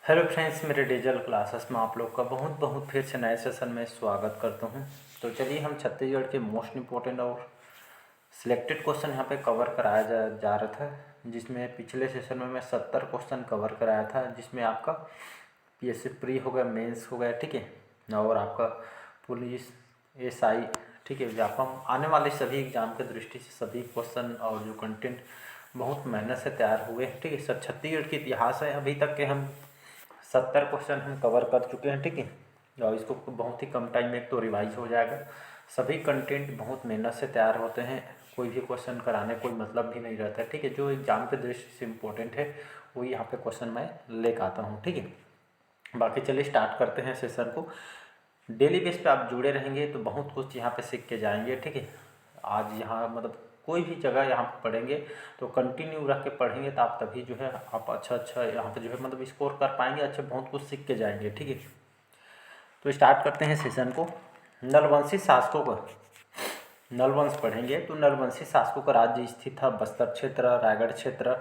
Hello friends, मेरे digital classes में आप लोग का बहुत बहुत फिर से नए सेशन में स्वागत करता हूं। तो चलिए हम छत्तीसगढ़ के मोस्ट इम्पोर्टेंट और सिलेक्टेड क्वेश्चन यहां पे कवर कराया जा रहा था, जिसमें पिछले सेशन में मैं 70 क्वेश्चन कवर कराया था, जिसमें आपका पीएससी प्री हो गया, मेंस हो गया, ठीक है, और आपका पुलिस, एसआई, ठीक है, व्यापम, आने वाले सभी एग्जाम के दृष्टि से सभी क्वेश्चन और जो कंटेंट बहुत मेहनत से तैयार हुए हैं, ठीक है। सर, छत्तीसगढ़ के इतिहास है अभी तक के हम 70 क्वेश्चन हम कवर कर चुके हैं, ठीक है। और इसको बहुत ही कम टाइम में एक तो रिवाइज हो जाएगा। सभी कंटेंट बहुत मेहनत से तैयार होते हैं, कोई भी क्वेश्चन कराने कोई मतलब भी नहीं रहता है, ठीक है। जो एग्जाम के दृष्टि से इम्पोर्टेंट है वही यहाँ पे क्वेश्चन मैं लेकर आता हूँ, ठीक है। बाकी चलिए स्टार्ट करते हैं सेशन को। डेली बेस पे आप जुड़े रहेंगे तो बहुत कुछ यहाँ पे सीख के जाएंगे, ठीक है। आज यहाँ मतलब कोई भी जगह यहाँ पे पढ़ेंगे तो कंटिन्यू रह के पढ़ेंगे तो आप तभी जो है आप अच्छा यहाँ पे जो है मतलब स्कोर कर पाएंगे, अच्छा बहुत कुछ सीख के जाएंगे, ठीक है। तो स्टार्ट करते हैं सेशन को। नलवंशी शासकों का नलवंश पढ़ेंगे तो नलवंशी शासकों का राज्य स्थित था बस्तर क्षेत्र, रायगढ़ क्षेत्र,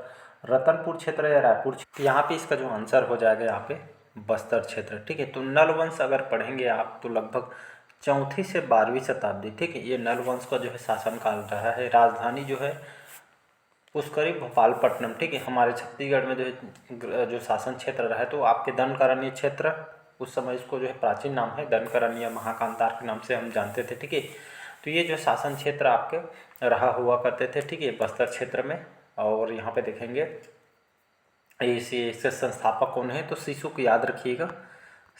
रतनपुर क्षेत्र या रायपुर क्षेत्र। यहाँ पे इसका जो आंसर हो जाएगा यहाँ पे बस्तर क्षेत्र, ठीक है। तो नलवंश अगर पढ़ेंगे आप तो लगभग 4वीं से 12वीं शताब्दी, ठीक है, ये नलवंश का जो है शासनकाल रहा है। राजधानी जो है पुष्करी भोपालपट्टनम, ठीक है। हमारे छत्तीसगढ़ में जो शासन क्षेत्र रहा है तो आपके दंडकारण्य क्षेत्र, उस समय इसको जो है प्राचीन नाम है दंडकारण्य महाकांतार के नाम से हम जानते थे, ठीक है। तो ये जो शासन क्षेत्र आपके रहा हुआ करते थे, ठीक है, बस्तर क्षेत्र में। और यहाँ पे देखेंगे इसके संस्थापक कौन है तो शीशुक याद रखिएगा।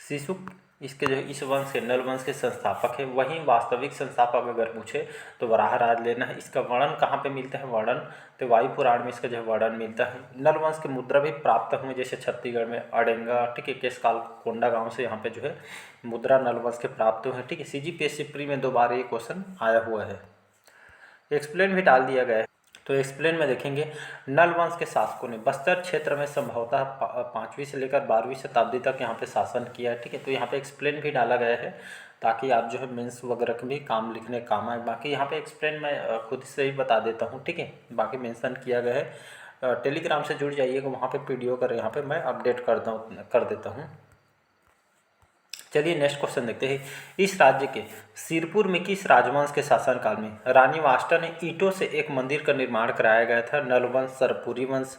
शीशुक इसके जो इस वंश के नल वंश के संस्थापक है। वहीं वास्तविक संस्थापक अगर पूछे तो वराहराज लेना है। इसका वर्णन कहाँ पे मिलता है, वर्णन तो वायु पुराण में इसका जो है वर्णन मिलता है। नल वंश के मुद्रा भी प्राप्त हुए, जैसे छत्तीसगढ़ में अडेंगा, ठीक है, केशकाल कोंडा गांव से यहाँ पे जो है मुद्रा नल वंश के प्राप्त हुए हैं, ठीक है। सीजीपीएससी प्री में 2 बार ये क्वेश्चन आया हुआ है, एक्सप्लेन भी डाल दिया गया है। तो एक्सप्लेन में देखेंगे नल वंश के शासकों ने बस्तर क्षेत्र में संभवतः 5वीं से लेकर 12वीं शताब्दी तक यहाँ पे शासन किया है, ठीक है। तो यहाँ पे एक्सप्लेन भी डाला गया है ताकि आप जो है मेंस वगैरह के भी काम लिखने काम आए। बाकी यहाँ पे एक्सप्लेन मैं खुद से ही बता देता हूँ, ठीक है, बाकी मेंशन किया गया है। टेलीग्राम से जुड़ जाइएगा, वहाँ पे पीडीओ कर यहाँ पे मैं अपडेट कर देता हूँ। चलिए नेक्स्ट क्वेश्चन देखते हैं। इस राज्य के सिरपुर में किस राजवंश के शासनकाल में रानी वाष्टा ने ईंटों से एक मंदिर का निर्माण कराया गया था? नलवंश, सरपुरी वंश,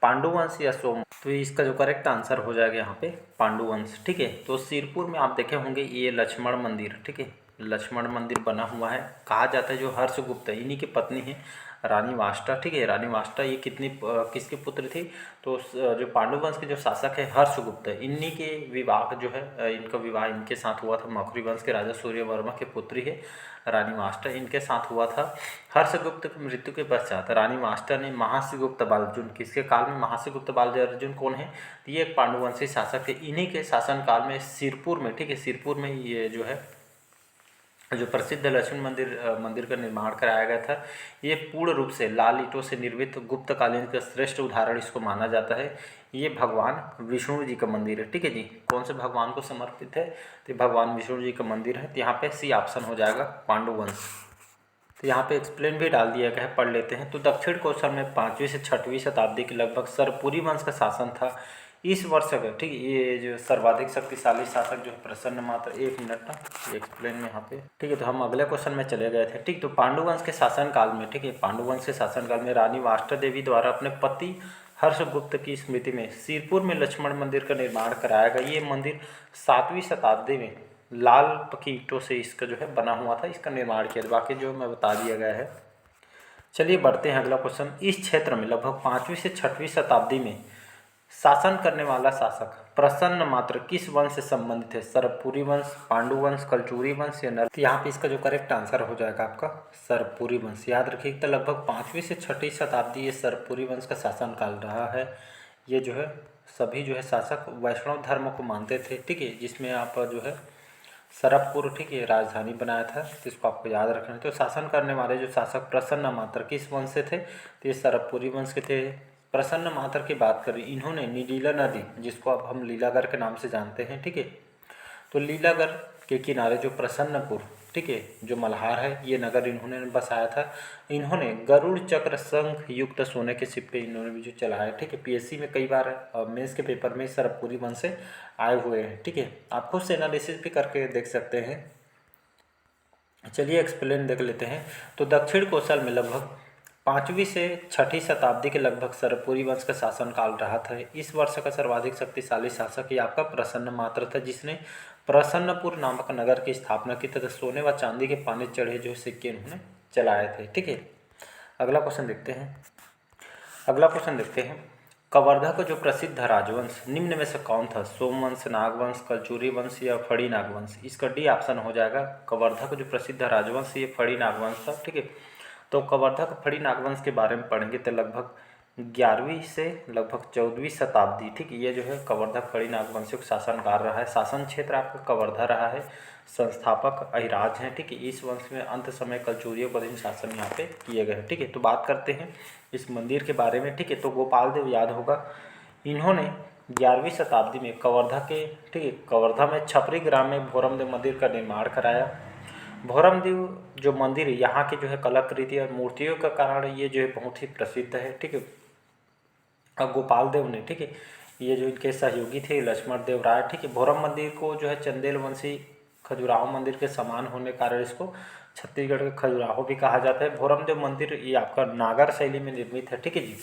पांडुवंश या सोम? तो इसका जो करेक्ट आंसर हो जाएगा यहाँ पे पांडुवंश, ठीक है। तो सिरपुर में आप देखे होंगे ये लक्ष्मण मंदिर, ठीक है, लक्ष्मण मंदिर बना हुआ है। कहा जाता है जो हर्षगुप्त है इन्हीं की पत्नी है रानी वाष्टा, ठीक है। रानी वाष्टा ये किसके पुत्र थी तो जो पांडुवंश के जो शासक है हर्षगुप्त है, इन्हीं के विवाह जो है इनका विवाह इनके साथ हुआ था। मौखरी वंश के राजा सूर्यवर्मा के पुत्री है रानी वाष्टा, इनके साथ हुआ था। हर्षगुप्त की मृत्यु के पश्चात रानी वाष्टा ने महाश्रीगुप्त बालार्जुन, किसके काल में महाश्रीगुप्त बालार्जुन कौन है तो ये एक पांडुवंशी शासक थे। इन्हीं के शासनकाल में सिरपुर में, ठीक है, सिरपुर में ये जो है जो प्रसिद्ध लक्ष्मण मंदिर का निर्माण कराया गया था। ये पूर्ण रूप से लाल ईंटों से निर्मित गुप्तकालीन का श्रेष्ठ उदाहरण इसको माना जाता है। ये भगवान विष्णु जी का मंदिर है, ठीक है जी। कौन से भगवान को समर्पित है तो भगवान विष्णु जी का मंदिर है। तो यहाँ पे सी ऑप्शन हो जाएगा पांडुवंश। तो यहाँ पे एक्सप्लेन भी डाल दिया गया है, पढ़ लेते हैं। तो दक्षिण कौशल में 5वीं से 6वीं शताब्दी के लगभग सरपुरी वंश का शासन था। इस वर्ष अगर, ठीक है, ये जो सर्वाधिक शक्तिशाली शासक जो है प्रसन्न मात्र, 1 मिनट ना एक्सप्लेन में यहाँ पे, ठीक है। तो हम अगले क्वेश्चन में चले गए थे, ठीक। तो पांडुवंश के शासनकाल में, ठीक है, पांडुवंश के शासनकाल में रानी वाष्टा देवी द्वारा अपने पति हर्षगुप्त की स्मृति में सिरपुर में लक्ष्मण मंदिर का निर्माण कराया गया। ये मंदिर 7वीं शताब्दी में लाल पकी ईंटों से इसका जो है बना हुआ था, इसका निर्माण किया। बाकी जो मैं बता दिया गया है। चलिए बढ़ते हैं अगला क्वेश्चन। इस क्षेत्र में लगभग 5वीं से 6वीं शताब्दी में शासन करने वाला शासक प्रसन्न मात्र किस वंश से संबंधित है? सरपुरी वंश, पांडुवंश, कलचुरी वंश या नल? यहाँ पे इसका जो करेक्ट आंसर हो जाएगा आपका सरपुरी वंश। याद रखिए तो लगभग 5वीं से 6वीं शताब्दी ये सरपुरी वंश का शासनकाल रहा है। ये जो है सभी जो है शासक वैष्णव धर्म को मानते थे, ठीक है, जिसमें आप जो है सरभपुर, ठीक है, राजधानी बनाया था, तो इसको आपको याद रखना है। तो शासन करने वाले जो शासक प्रसन्न मात्र किस वंश से थे तो ये सरभपुरी वंश के थे। प्रसन्न मात्र की बात करें, इन्होंने नीला नदी, जिसको अब हम लीलागढ़ के नाम से जानते हैं, ठीक है, तो लीलागढ़ के किनारे जो प्रसन्नपुर, ठीक है, जो मल्हार है, ये नगर इन्होंने बसाया था। इन्होंने गरुड़ चक्र शंख युक्त सोने के सिक्के इन्होंने भी जो चलाया, ठीक है। पीएससी में कई बार मेंस के पेपर में सरपुरी वंश से आए हुए हैं, ठीक है। आप खुद से एनालिसिस भी करके देख सकते हैं। चलिए एक्सप्लेन देख लेते हैं। तो दक्षिण कौशल में लगभग 5वीं से 6ठी शताब्दी के लगभग सरपुरी वंश का शासनकाल रहा था। इस वर्ष का सर्वाधिक शक्तिशाली शासक ये आपका प्रसन्न मात्र था, जिसने प्रसन्नपुर नामक नगर की स्थापना की तथा सोने व चांदी के पानी चढ़े जो सिक्के उन्होंने चलाए थे, ठीक है। अगला क्वेश्चन देखते हैं। कवर्धा का जो प्रसिद्ध राजवंश निम्न में से कौन था? सोमवंश, नागवंश, कलचुरी वंश या फड़ी नागवंश? इसका डी ऑप्शन हो जाएगा। कवर्धा का जो प्रसिद्ध राजवंश ये फड़ी नागवंश था, ठीक है। तो कवर्धा का फड़ी नागवंश के बारे में पढ़ेंगे तो लगभग 11वीं से लगभग 14वीं शताब्दी, ठीक है। ये जो है कवर्धा फड़ी नागवंशियों का शासनकाल रहा है। शासन क्षेत्र आपका कवर्धा रहा है। संस्थापक अहिराज हैं, ठीक है। इस वंश में अंत समय कलचुरियों का दिन शासन यहाँ पे किए गए, ठीक है। तो बात करते हैं इस मंदिर के बारे में, ठीक है। तो गोपाल देव याद होगा, इन्होंने 11वीं शताब्दी में कवर्धा के, ठीक है, कवर्धा में छपरी ग्राम में भोरम देव मंदिर का निर्माण कराया। भोरम देव जो मंदिर है यहाँ की जो है कलाकृति और मूर्तियों का कारण ये जो है बहुत ही प्रसिद्ध है, ठीक है। अब गोपाल देव ने, ठीक है, ये जो इनके सहयोगी थे लक्ष्मण देव राय, ठीक है, भोरम मंदिर को जो है चंदेल वंशी खजुराहो मंदिर के समान होने के कारण इसको छत्तीसगढ़ का खजुराहो भी कहा जाता है। भोरम देव मंदिर ये आपका नागर शैली में निर्मित है, ठीक है जी।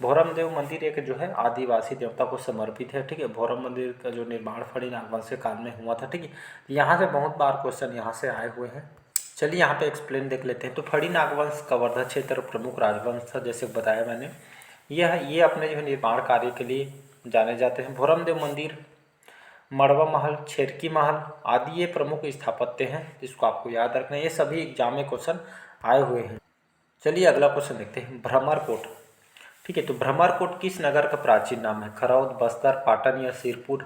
भोरम देव मंदिर एक जो है आदिवासी देवता को समर्पित है, ठीक है। भोरम मंदिर का जो निर्माण फड़ी नागवंश के काल में हुआ था, ठीक है। यहाँ से बहुत बार क्वेश्चन यहाँ से आए हुए हैं। चलिए यहाँ पे एक्सप्लेन देख लेते हैं। तो फड़ी नागवंश कवर्धा क्षेत्र प्रमुख राजवंश था, जैसे बताया मैंने। ये अपने जो है निर्माण कार्य के लिए जाने जाते हैं। भोरम देव मंदिर, मड़वा महल, छेरकी महल आदि ये प्रमुख स्थापत्य हैं, जिसको आपको याद रखना है। ये सभी एग्जाम में क्वेश्चन आए हुए हैं। चलिए अगला क्वेश्चन देखते हैं। भ्रमरकोट, ठीक है। तो भ्रमरकोट किस नगर का प्राचीन नाम है? खरौद, बस्तर, पाटन या सिरपुर?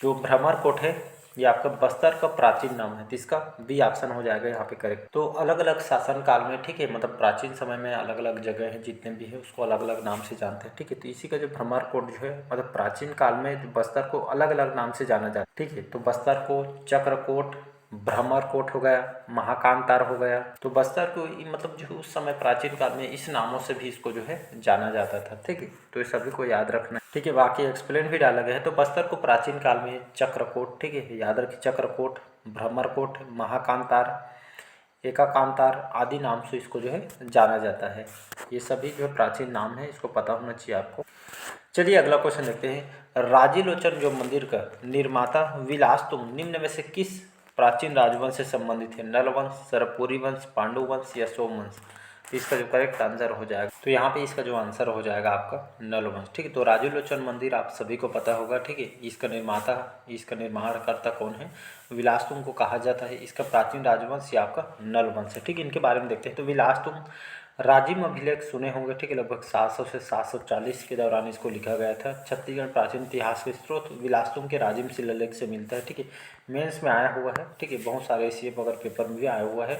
जो भ्रमरकोट है ये आपका बस्तर का प्राचीन नाम है, जिसका बी ऑप्शन हो जाएगा यहाँ पे करेक्ट। तो अलग अलग शासन काल में, ठीक है, मतलब प्राचीन समय में अलग अलग जगह हैं, जितने भी है उसको अलग अलग नाम से जानते हैं, ठीक है। तो इसी का जो भ्रमरकोट जो है मतलब प्राचीन काल में बस्तर को अलग अलग नाम से जाना जाता है, ठीक है। तो बस्तर को चक्रकोट, भ्रमरकोट हो गया, महाकांतार हो गया। तो बस्तर को मतलब जो उस समय प्राचीन काल में इस नामों से भी इसको जो है जाना जाता था, ठीक है। तो ये सभी को याद रखना है, ठीक है। बाकी एक्सप्लेन भी डाला गया है। तो बस्तर को प्राचीन काल में चक्रकोट, ठीक है, याद रखिए, चक्रकोट, भ्रमरकोट, महाकांतार, एकाकांतार आदि नाम से इसको जो है जाना जाता है। ये सभी जो प्राचीन नाम है, इसको पता होना चाहिए आपको। चलिए अगला क्वेश्चन देखते हैं। राजीलोचन जो मंदिर का निर्माता विलासतुंग निम्न में से किस प्राचीन राजवंश से संबंधित है? नलवंश, सरपुरी वंश, पांडु वंश या सोमवंश? तो इसका जो करेक्ट आंसर हो जाएगा, तो यहाँ पे इसका जो आंसर हो जाएगा आपका नलवंश, ठीक है। तो राजीलोचन मंदिर आप सभी को पता होगा, ठीक है। इसका निर्माणकर्ता कौन है? विलासतुंग को कहा जाता है। इसका प्राचीन राजवंश ये आपका नलवंश है, ठीक है। इनके बारे में देखते हैं। तो विलासतुंग राजिम अभिलेख सुने होंगे, ठीक है, लगभग 700 से 740 के दौरान इसको लिखा गया था। छत्तीसगढ़ प्राचीन इतिहास के स्रोत विलासतुंग के राजिम शिलालेख से मिलता है, ठीक है। मेंस में आया हुआ है, ठीक है, बहुत सारे इसी मगर पेपर में भी आया हुआ है।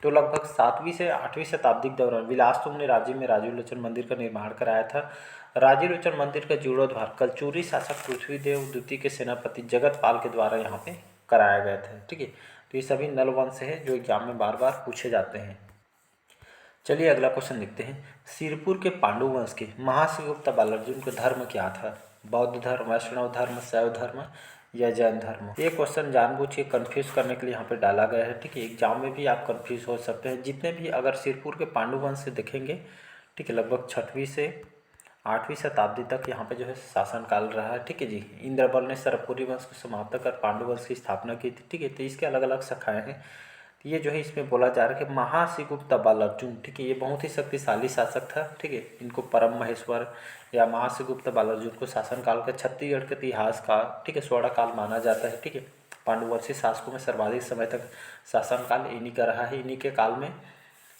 तो लगभग 7वीं से 8वीं शताब्दी के दौरान विलासतुंग ने राजिम में राजीलोचन मंदिर का निर्माण कराया था। राजीलोचन मंदिर का जीर्णोद्धार कलचुरी शासक पृथ्वीदेव द्वितीय के सेनापति जगतपाल के द्वारा यहाँ पे कराया गया था, ठीक है। तो ये सभी नलवंश है जो एग्जाम में बार बार पूछे जाते हैं। चलिए अगला क्वेश्चन देखते हैं। सिरपुर के पांडु वंश के महाशिवगुप्त बालार्जुन का धर्म क्या था? बौद्ध धर्म, वैष्णव धर्म, शैव धर्म या जैन धर्म? ये क्वेश्चन जानबूझ के कन्फ्यूज़ करने के लिए यहाँ पे डाला गया है, ठीक है। एग्जाम में भी आप कन्फ्यूज़ हो सकते हैं। जितने भी अगर सिरपुर के पांडु वंश से देखेंगे, ठीक है, लगभग 6वीं से 8वीं शताब्दी तक यहाँ पे जो है शासनकाल रहा है, ठीक है जी। इंद्रबल ने सरपुरी वंश को समाप्त कर पांडु वंश की स्थापना की थी, ठीक है। तो इसके अलग अलग शाखाएँ हैं। ये जो है इसमें बोला जा रहा है कि महाशिवगुप्त बालार्जुन, ठीक है, ये बहुत ही शक्तिशाली शासक था, ठीक है। इनको परम महेश्वर या महाशिवगुप्त बालार्जुन को शासनकाल का छत्तीसगढ़ के इतिहास का, ठीक है, स्वर्ण काल माना जाता है, ठीक है। पांडुवंशी शासकों में सर्वाधिक समय तक शासनकाल इन्हीं का रहा है। इन्हीं के काल में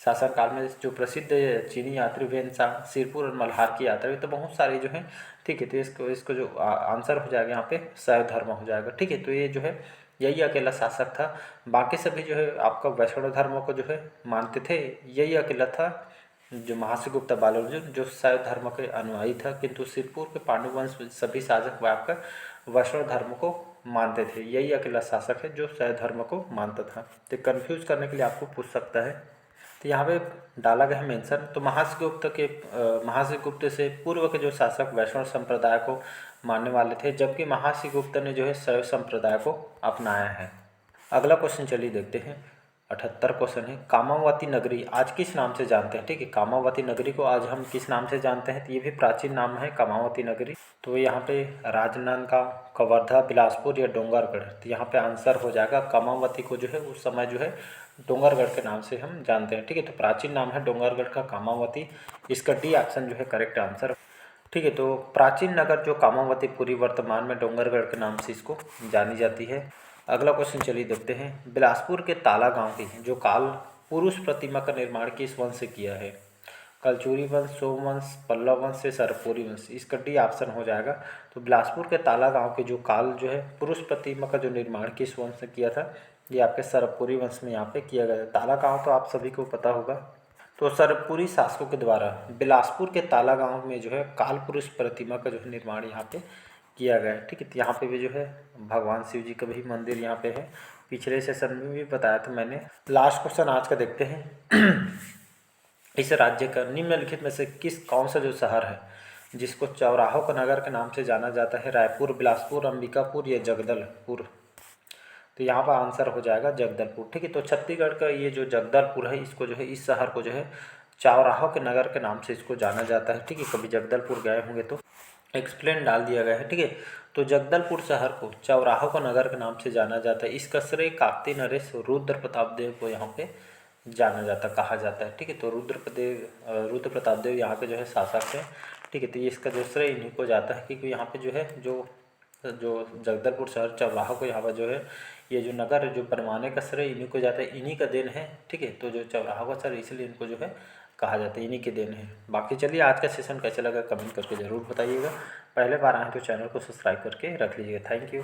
शासनकाल में जो प्रसिद्ध चीनी यात्री वेनसांग सिरपुर और मल्हार की यात्रा, तो बहुत सारे जो है, ठीक है। तो इसको जो आंसर हो जाएगा यहाँ पे शैव धर्म हो जाएगा, ठीक है। तो ये जो है यही अकेला शासक था। बाकी सभी जो है आपका वैष्णव धर्म को जो है मानते थे। यही अकेला था जो महाशिवगुप्त बालार्जुन जो शैव धर्म के अनुयायी था, किंतु सिरपुर के पांडु वंश सभी शासक व आपका वैष्णव धर्म को मानते थे। यही अकेला शासक है जो शैव धर्म को मानता था। तो कन्फ्यूज़ करने के लिए आपको पूछ सकता है। तो यहाँ पे डाला गया है मेंशन। तो महाश्रीगुप्त से पूर्व के जो शासक वैष्णव संप्रदाय को मानने वाले थे, जबकि महाश्रीगुप्त ने जो है शैव संप्रदाय को अपनाया है। अगला क्वेश्चन चलिए देखते हैं। 78 क्वेश्चन है, कामावती नगरी आज किस नाम से जानते हैं। ठीक है, कामावती नगरी को आज हम किस नाम से जानते हैं। तो ये भी प्राचीन नाम है कामावती नगरी। तो यहाँ पे राजनांदगांव, कवर्धा, बिलासपुर या डोंगरगढ़। तो यहाँ पे आंसर हो जाएगा कामावती को जो है उस समय जो है डोंगरगढ़ के नाम से हम जानते हैं। ठीक है, तो प्राचीन नाम है डोंगरगढ़ का कामावती। इसका डी ऑप्शन जो है करेक्ट आंसर। ठीक है, तो प्राचीन नगर जो कामावती पूरी वर्तमान में डोंगरगढ़ के नाम से इसको जानी जाती है। अगला क्वेश्चन चलिए देखते हैं। बिलासपुर के ताला गांव की जो काल पुरुष प्रतिमा का निर्माण किस वंश से किया है। कलचुरी वंश, सोमवंश, पल्लव वंश से सरपुरी वंश। इसका डी ऑप्शन हो जाएगा। तो बिलासपुर के ताला गांव के जो काल जो है पुरुष प्रतिमा का जो निर्माण किस वंश से किया था, ये आपके सरपुरी वंश में यहाँ पे किया गया। ताला गांव तो आप सभी को पता होगा। तो सरपुरी शासकों के द्वारा बिलासपुर के ताला गांव में जो है काल पुरुष प्रतिमा का जो है निर्माण यहाँ पे किया गया है। ठीक है, तो यहाँ पे भी जो है भगवान शिव जी का भी मंदिर यहाँ पे है। पिछले सेशन में भी बताया था मैंने। लास्ट क्वेश्चन आज का देखते हैं। इस राज्य का निम्नलिखित में से कौन सा जो शहर है जिसको चौराहों का नगर के नाम से जाना जाता है। रायपुर, बिलासपुर, अंबिकापुर या जगदलपुर। तो यहाँ पर आंसर हो जाएगा जगदलपुर। ठीक है, तो छत्तीसगढ़ का ये जो जगदलपुर है, इसको जो है इस शहर को जो है चौराहों के नगर के नाम से इसको जाना जाता है। ठीक है, कभी जगदलपुर गए होंगे तो एक्सप्लेन डाल दिया गया है। ठीक है, तो जगदलपुर शहर को चौराहों का नगर के नाम से जाना जाता है। इसका श्रेय काकतीय नरेश रुद्र प्रताप देव को यहाँ पे जाना जाता, कहा जाता है। ठीक है, तो रुद्र प्रताप देव यहाँ पे जो है शासक है। ठीक है, तो इसका जो श्रेय इन्हीं को जाता है, क्योंकि यहाँ पे जो है जो जगदलपुर शहर चौराहों को यहाँ पर जो है ये जो नगर जो बनवाने का श्रेय इन्हीं को जाता है, इन्हीं का देन है। ठीक है, तो जो चौराहों का शहर इसलिए इनको जो है कहा जाता है, इन्हीं के देन है। बाकी चलिए आज का सेशन कैसा लगा कमेंट करके ज़रूर बताइएगा। पहले बार आए तो चैनल को सब्सक्राइब करके रख लीजिएगा। Thank you.